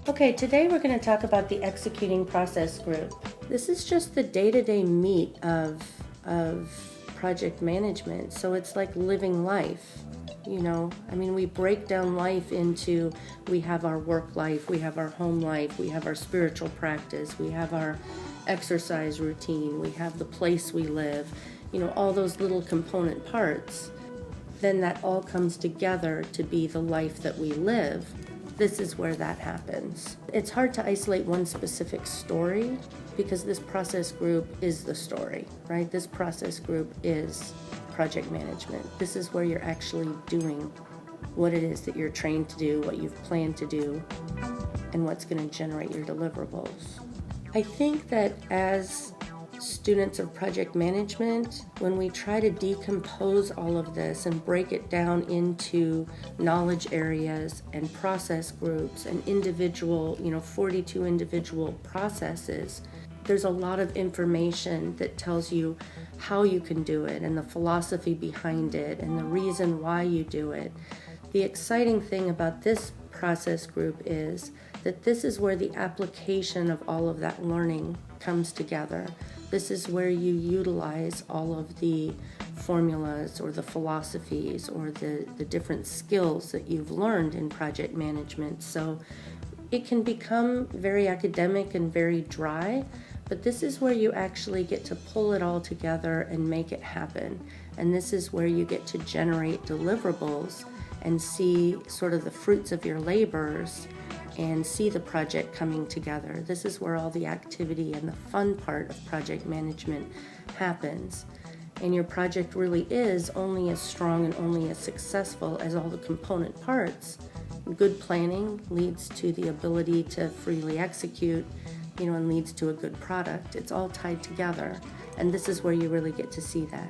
Okay, today we're going to talk about the executing process group. This is just the day-to-day meat of project management. So it's like living life. We break down life into, we have our work life, we have our home life, we have our spiritual practice, we have our exercise routine, we have the place we live, all those little component parts. Then that all comes together to be the life that we live. This is where that happens. It's hard to isolate one specific story because this process group is the story, right? This process group is project management. This is where you're actually doing what it is that you're trained to do, what you've planned to do, and what's going to generate your deliverables. I think that as students of project management, when we try to decompose all of this and break it down into knowledge areas and process groups and individual, 42 individual processes, there's a lot of information that tells you how you can do it and the philosophy behind it and the reason why you do it. The exciting thing about this process group is that this is where the application of all of that learning comes together. This is where you utilize all of the formulas or the philosophies or the different skills that you've learned in project management. So it can become very academic and very dry, but this is where you actually get to pull it all together and make it happen. And this is where you get to generate deliverables and see sort of the fruits of your labors and see the project coming together. This is where all the activity and the fun part of project management happens. And your project really is only as strong and only as successful as all the component parts. Good planning leads to the ability to freely execute, and leads to a good product. It's all tied together. And this is where you really get to see that.